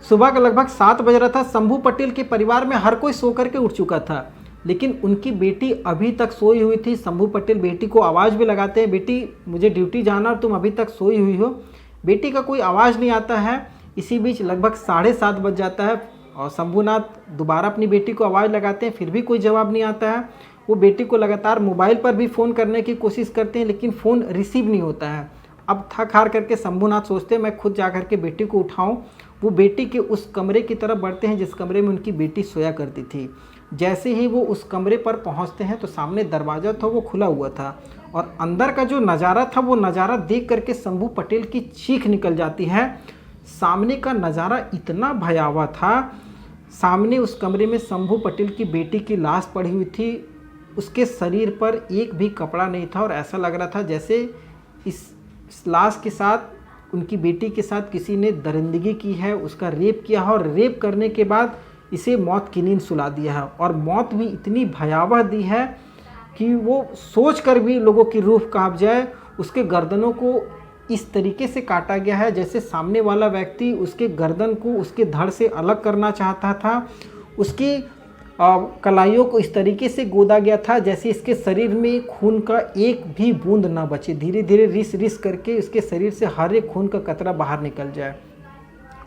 सुबह का लगभग 7 बज रहा था। शंभू पटेल के परिवार में हर कोई सो करके उठ चुका था, लेकिन उनकी बेटी अभी तक सोई हुई थी। शंभू पटेल बेटी को आवाज़ भी लगाते हैं, बेटी मुझे ड्यूटी जाना और तुम अभी तक सोई हुई हो। बेटी का कोई आवाज़ नहीं आता है। इसी बीच लगभग 7:30 बज जाता है और शंभूनाथ दोबारा अपनी बेटी को आवाज़ लगाते हैं, फिर भी कोई जवाब नहीं आता है। वो बेटी को लगातार मोबाइल पर भी फ़ोन करने की कोशिश करते हैं, लेकिन फ़ोन रिसीव नहीं होता है। अब थक हार करके शंभूनाथ सोचते हैं मैं खुद जा करके बेटी को उठाऊं। वो बेटी के उस कमरे की तरफ बढ़ते हैं जिस कमरे में उनकी बेटी सोया करती थी। जैसे ही वो उस कमरे पर पहुंचते हैं तो सामने दरवाज़ा था, वो खुला हुआ था और अंदर का जो नज़ारा था वो नज़ारा देख करके शंभू पटेल की चीख निकल जाती है। सामने का नज़ारा इतना भयावह था। सामने उस कमरे में शंभू पटेल की बेटी की लाश पड़ी हुई थी। उसके शरीर पर एक भी कपड़ा नहीं था और ऐसा लग रहा था जैसे इस लाश के साथ, उनकी बेटी के साथ किसी ने दरिंदगी की है, उसका रेप किया है और रेप करने के बाद इसे मौत की नींद सुला दिया है। और मौत भी इतनी भयावह दी है कि वो सोच कर भी लोगों की रूह कांप जाए। उसके गर्दनों को इस तरीके से काटा गया है जैसे सामने वाला व्यक्ति उसके गर्दन को उसके धड़ से अलग करना चाहता था। उसकी कलाइयों को इस तरीके से गोदा गया था जैसे इसके शरीर में खून का एक भी बूंद ना बचे। धीरे धीरे रिस रिस करके इसके शरीर से हर एक खून का कतरा बाहर निकल जाए।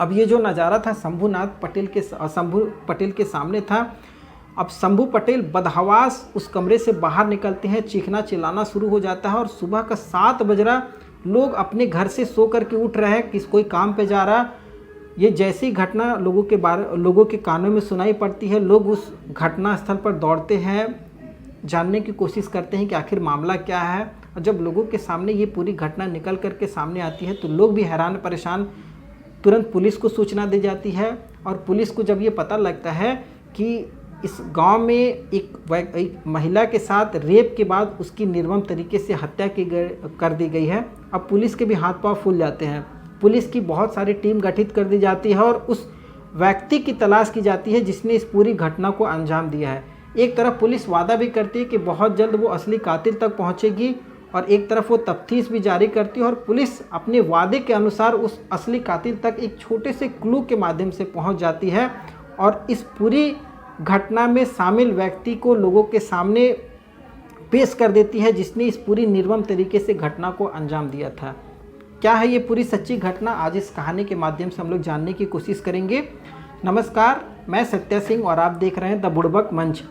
अब ये जो नज़ारा था शंभू पटेल के सामने था। अब शंभू पटेल बदहवास उस कमरे से बाहर निकलते हैं, चीखना चिल्लाना शुरू हो जाता है और सुबह का 7 बज रहा, लोग अपने घर से सो करके उठ रहे हैं, कोई काम पे जा रहा। ये जैसी घटना लोगों के कानों में सुनाई पड़ती है, लोग उस घटना स्थल पर दौड़ते हैं, जानने की कोशिश करते हैं कि आखिर मामला क्या है। और जब लोगों के सामने ये पूरी घटना निकल करके सामने आती है तो लोग भी हैरान परेशान, तुरंत पुलिस को सूचना दी जाती है। और पुलिस को जब ये पता लगता है कि इस गांव में एक महिला के साथ रेप के बाद उसकी निर्मम तरीके से हत्या कर दी गई है, अब पुलिस के भी हाथ पांव फूल जाते हैं। पुलिस की बहुत सारी टीम गठित कर दी जाती है और उस व्यक्ति की तलाश की जाती है जिसने इस पूरी घटना को अंजाम दिया है। एक तरफ पुलिस वादा भी करती है कि बहुत जल्द वो असली कातिल तक पहुंचेगी और एक तरफ वो तफ्तीश भी जारी करती है और पुलिस अपने वादे के अनुसार उस असली कातिल तक एक छोटे से क्लू के माध्यम से पहुंच जाती है और इस पूरी घटना में शामिल व्यक्ति को लोगों के सामने पेश कर देती है जिसने इस पूरी निर्मम तरीके से घटना को अंजाम दिया था। क्या है ये पूरी सच्ची घटना, आज इस कहानी के माध्यम से हम लोग जानने की कोशिश करेंगे। नमस्कार, मैं सत्या सिंह और आप देख रहे हैं द बुड़बक मंच।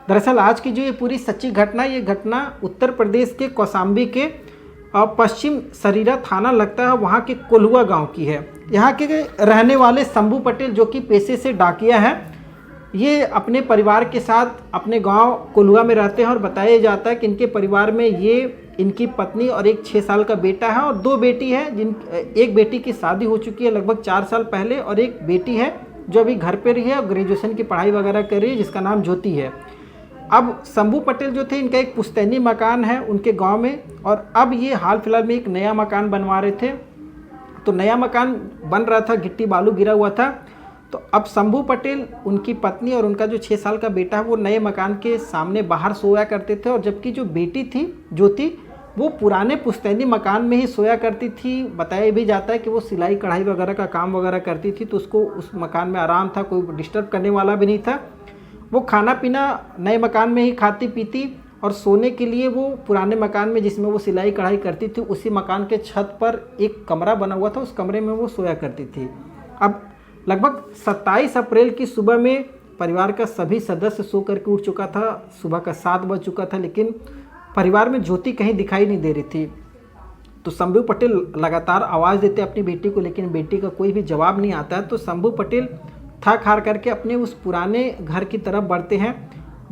दरअसल आज की जो ये पूरी सच्ची घटना, ये घटना उत्तर प्रदेश के कौशाम्बी के पश्चिम सरीरा थाना लगता है, वहाँ के कोल्हुआ गांव की है। यहाँ के रहने वाले शंभू पटेल जो कि पेशे से डाकिया है, ये अपने परिवार के साथ अपने गांव कोल्हुआ में रहते हैं और बताया जाता है कि इनके परिवार में इनकी पत्नी और एक 6 साल का बेटा है और 2 बेटी है। एक बेटी की शादी हो चुकी है लगभग 4 साल पहले और एक बेटी है जो अभी घर पे रही है और ग्रेजुएशन की पढ़ाई वगैरह कर रही है, जिसका नाम ज्योति है। अब शंभू पटेल जो थे, इनका एक पुश्तैनी मकान है उनके गांव में और अब ये हाल फिलहाल में एक नया मकान बनवा रहे थे। तो नया मकान बन रहा था, गिट्टी बालू गिरा हुआ था। तो अब शंभू पटेल, उनकी पत्नी और उनका जो 6 साल का बेटा है वो नए मकान के सामने बाहर सोया करते थे और जबकि जो बेटी थी ज्योति, वो पुराने पुश्तैनी मकान में ही सोया करती थी। बताया भी जाता है कि वो सिलाई कढ़ाई वगैरह का काम वगैरह करती थी, तो उसको उस मकान में आराम था, कोई डिस्टर्ब करने वाला भी नहीं था। वो खाना पीना नए मकान में ही खाती पीती और सोने के लिए वो पुराने मकान में जिसमें वो सिलाई कढ़ाई करती थी, उसी मकान के छत पर एक कमरा बना हुआ था, उस कमरे में वो सोया करती थी। अब लगभग 27 अप्रैल की सुबह में परिवार का सभी सदस्य सो करके उठ चुका था। सुबह का 7 बज चुका था, लेकिन परिवार में ज्योति कहीं दिखाई नहीं दे रही थी। तो शंभू पटेल लगातार आवाज़ देते अपनी बेटी को, लेकिन बेटी का कोई भी जवाब नहीं आता है। तो शंभू पटेल थक हार करके अपने उस पुराने घर की तरफ बढ़ते हैं।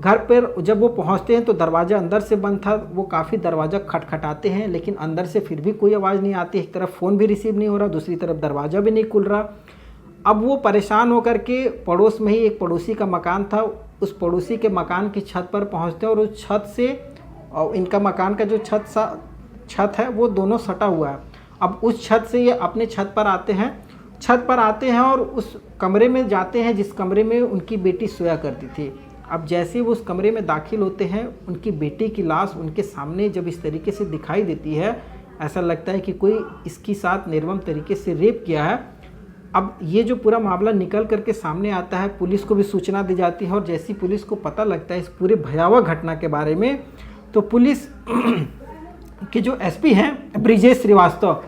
घर पर जब वो पहुंचते हैं तो दरवाज़ा अंदर से बंद था। वो काफ़ी दरवाज़ा खटखटाते हैं, लेकिन अंदर से फिर भी कोई आवाज़ नहीं आती। एक तरफ फ़ोन भी रिसीव नहीं हो रहा, दूसरी तरफ दरवाज़ा भी नहीं खुल रहा। अब वो परेशान होकर के पड़ोस में ही एक पड़ोसी का मकान था, उस पड़ोसी के मकान की छत पर पहुंचते हैं और उस छत से, और इनका मकान का जो छत है वो दोनों सटा हुआ है। अब उस छत से ये अपने छत पर आते हैं और उस कमरे में जाते हैं जिस कमरे में उनकी बेटी सोया करती थी। अब जैसे वो उस कमरे में दाखिल होते हैं, उनकी बेटी की लाश उनके सामने जब इस तरीके से दिखाई देती है, ऐसा लगता है कि कोई इसके साथ निर्मम तरीके से रेप किया है। अब ये जो पूरा मामला निकल करके सामने आता है, पुलिस को भी सूचना दी जाती है और जैसी पुलिस को पता लगता है इस पूरे भयावह घटना के बारे में, तो पुलिस के जो एसपी हैं ब्रिजेश श्रीवास्तव,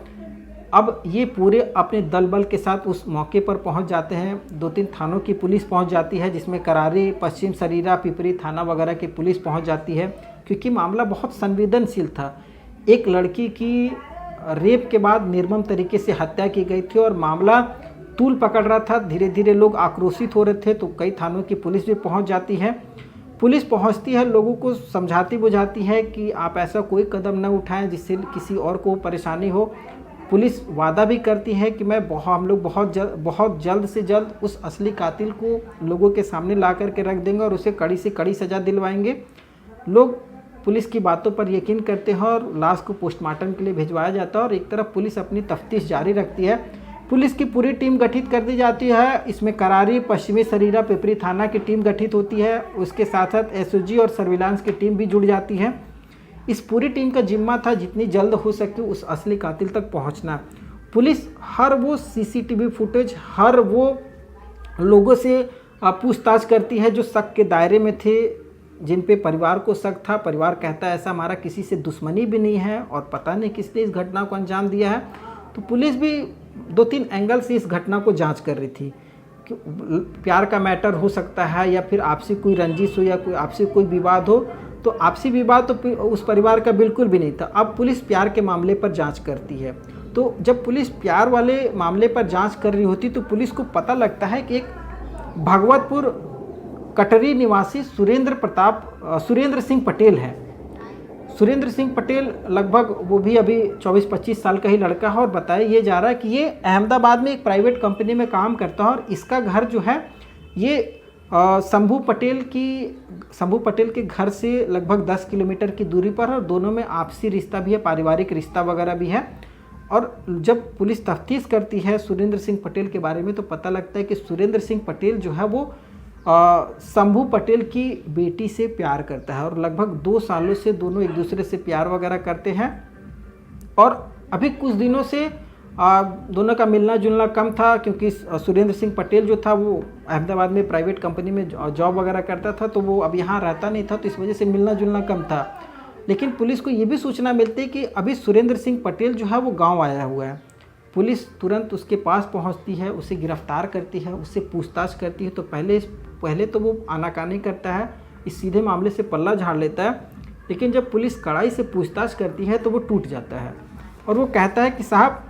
अब ये पूरे अपने दल बल के साथ उस मौके पर पहुंच जाते हैं। 2-3 थानों की पुलिस पहुंच जाती है, जिसमें करारी, पश्चिम सरीरा, पिपरी थाना वगैरह की पुलिस पहुंच जाती है, क्योंकि मामला बहुत संवेदनशील था। एक लड़की की रेप के बाद निर्मम तरीके से हत्या की गई थी और मामला तूल पकड़ रहा था। धीरे धीरे लोग आक्रोशित हो रहे थे, तो कई थानों की पुलिस भी पहुंच जाती है। पुलिस पहुंचती है, लोगों को समझाती बुझाती है कि आप ऐसा कोई कदम न उठाएं जिससे किसी और को परेशानी हो। पुलिस वादा भी करती है कि हम लोग बहुत जल्द से जल्द उस असली कातिल को लोगों के सामने ला करके रख देंगे और उसे कड़ी से कड़ी सज़ा दिलवाएंगे। लोग पुलिस की बातों पर यकीन करते हैं और लाश को पोस्टमार्टम के लिए भिजवाया जाता है और एक तरफ पुलिस अपनी तफ्तीश जारी रखती है। पुलिस की पूरी टीम गठित कर दी जाती है। इसमें करारी, पश्चिमी सरीरा, पिपरी थाना की टीम गठित होती है। उसके साथ साथ एसओजी और सर्विलांस की टीम भी जुड़ जाती है। इस पूरी टीम का जिम्मा था जितनी जल्द हो सके उस असली कातिल तक पहुंचना। पुलिस हर वो सीसीटीवी फुटेज, हर वो लोगों से पूछताछ करती है जो शक के दायरे में थे, जिन पे परिवार को शक था। परिवार कहता है ऐसा हमारा किसी से दुश्मनी भी नहीं है और पता नहीं किसने इस घटना को अंजाम दिया है। तो पुलिस भी 2-3 एंगल से इस घटना को जांच कर रही थी कि प्यार का मैटर हो सकता है या फिर आपसी कोई रंजिश हो या कोई आपसी कोई विवाद हो। तो आपसी विवाद तो उस परिवार का बिल्कुल भी नहीं था। अब पुलिस प्यार के मामले पर जांच करती है। तो जब पुलिस प्यार वाले मामले पर जांच कर रही होती तो पुलिस को पता लगता है कि एक भगवतपुर कटरी निवासी सुरेंद्र सिंह पटेल है। सुरेंद्र सिंह पटेल लगभग वो भी अभी 24-25 साल का ही लड़का है और बताया ये जा रहा है कि ये अहमदाबाद में एक प्राइवेट कंपनी में काम करता है और इसका घर जो है ये शंभू पटेल के घर से लगभग 10 किलोमीटर की दूरी पर है और दोनों में आपसी रिश्ता भी है, पारिवारिक रिश्ता वगैरह भी है। और जब पुलिस तफ्तीश करती है सुरेंद्र सिंह पटेल के बारे में तो पता लगता है कि सुरेंद्र सिंह पटेल जो है वो शंभू पटेल की बेटी से प्यार करता है और लगभग 2 सालों से दोनों एक दूसरे से प्यार वगैरह करते हैं। और अभी कुछ दिनों से दोनों का मिलना जुलना कम था, क्योंकि सुरेंद्र सिंह पटेल जो था वो अहमदाबाद में प्राइवेट कंपनी में जॉब वगैरह करता था, तो वो अब यहाँ रहता नहीं था, तो इस वजह से मिलना जुलना कम था। लेकिन पुलिस को ये भी सूचना मिलती है कि अभी सुरेंद्र सिंह पटेल जो है वो गाँव आया हुआ है। पुलिस तुरंत उसके पास पहुंचती है, उसे गिरफ्तार करती है, उससे पूछताछ करती है। तो पहले तो वो आनाकानी करता है, इस सीधे मामले से पल्ला झाड़ लेता है। लेकिन जब पुलिस कड़ाई से पूछताछ करती है तो वो टूट जाता है और वो कहता है कि साहब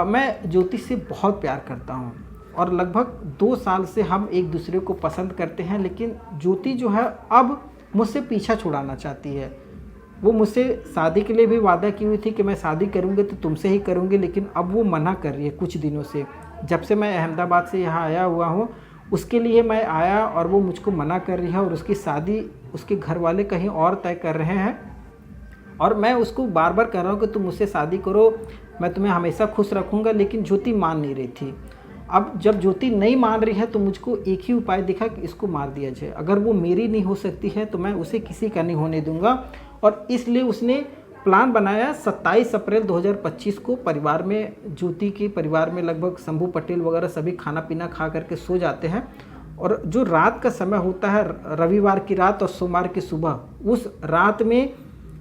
मैं ज्योति से बहुत प्यार करता हूँ और लगभग 2 साल से हम एक दूसरे को पसंद करते हैं, लेकिन ज्योति जो है अब मुझसे पीछा छुड़ाना चाहती है। वो मुझसे शादी के लिए भी वादा की हुई थी कि मैं शादी करूँगी तो तुमसे ही करूँगी, लेकिन अब वो मना कर रही है कुछ दिनों से। जब से मैं अहमदाबाद से यहाँ आया हुआ हूँ उसके लिए मैं आया और वो मुझको मना कर रही है और उसकी शादी उसके घर वाले कहीं और तय कर रहे हैं और मैं उसको बार बार कह रहा हूँ कि तुम मुझसे शादी करो, मैं तुम्हें हमेशा खुश रखूँगा, लेकिन ज्योति मान नहीं रही थी। अब जब ज्योति नहीं मान रही है तो मुझको एक ही उपाय दिखा कि इसको मार दिया जाए। अगर वो मेरी नहीं हो सकती है तो मैं उसे किसी का नहीं होने दूंगा। और इसलिए उसने प्लान बनाया। 27 अप्रैल 2025 को परिवार में, ज्योति के परिवार में लगभग शंभू पटेल वगैरह सभी खाना पीना खा करके सो जाते हैं और जो रात का समय होता है, रविवार की रात और सोमवार की सुबह, उस रात में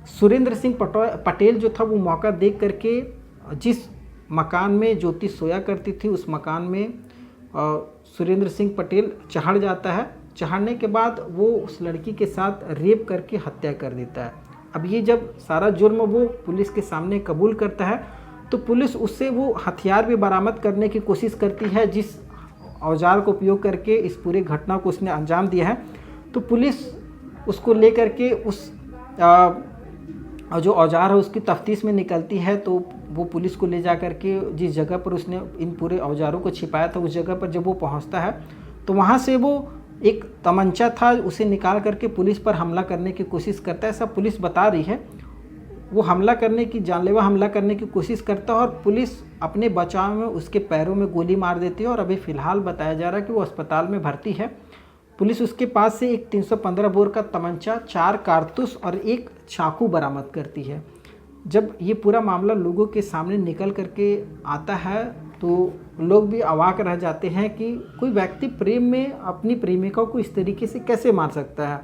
सुरेंद्र सिंह पटेल जो था वो मौका देख करके जिस मकान में ज्योति सोया करती थी उस मकान में सुरेंद्र सिंह पटेल चढ़ जाता है। चढ़ने के बाद वो उस लड़की के साथ रेप करके हत्या कर देता है। अब ये जब सारा जुर्म वो पुलिस के सामने कबूल करता है तो पुलिस उससे वो हथियार भी बरामद करने की कोशिश करती है जिस औजार का उपयोग करके इस पूरी घटना को उसने अंजाम दिया है। तो पुलिस उसको लेकर के उस जो औजार है उसकी तफ्तीश में निकलती है। तो वो पुलिस को ले जा कर के जिस जगह पर उसने इन पूरे औजारों को छिपाया था उस जगह पर जब वो पहुंचता है तो वहां से वो एक तमंचा था उसे निकाल करके पुलिस पर हमला करने की कोशिश करता है। ऐसा पुलिस बता रही है। वो जानलेवा हमला करने की कोशिश करता है और पुलिस अपने बचाव में उसके पैरों में गोली मार देती है और अभी फ़िलहाल बताया जा रहा है कि वो अस्पताल में भर्ती है। पुलिस उसके पास से एक 315 बोर का तमंचा, 4 कारतूस और एक चाकू बरामद करती है। जब ये पूरा मामला लोगों के सामने निकल करके आता है तो लोग भी अवाक रह जाते हैं कि कोई व्यक्ति प्रेम में अपनी प्रेमिका को इस तरीके से कैसे मार सकता है।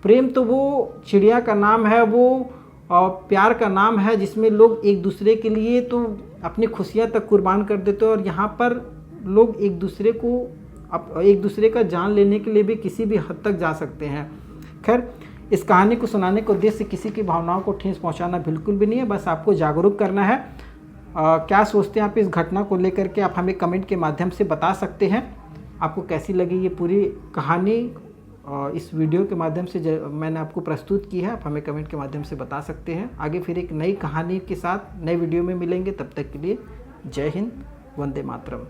प्रेम तो वो चिड़िया का नाम है, वो प्यार का नाम है, जिसमें लोग एक दूसरे के लिए तो अपनी खुशियाँ तक कुर्बान कर देते हैं, और यहाँ पर लोग एक दूसरे का जान लेने के लिए भी किसी भी हद तक जा सकते हैं। खैर, इस कहानी को सुनाने का उद्देश्य किसी की भावनाओं को ठेस पहुंचाना बिल्कुल भी नहीं है, बस आपको जागरूक करना है। क्या सोचते हैं आप इस घटना को लेकर के, आप हमें कमेंट के माध्यम से बता सकते हैं। आपको कैसी लगी ये पूरी कहानी इस वीडियो के माध्यम से मैंने आपको प्रस्तुत की है, आप हमें कमेंट के माध्यम से बता सकते हैं। आगे फिर एक नई कहानी के साथ नए वीडियो में मिलेंगे, तब तक के लिए जय हिंद, वंदे मातरम।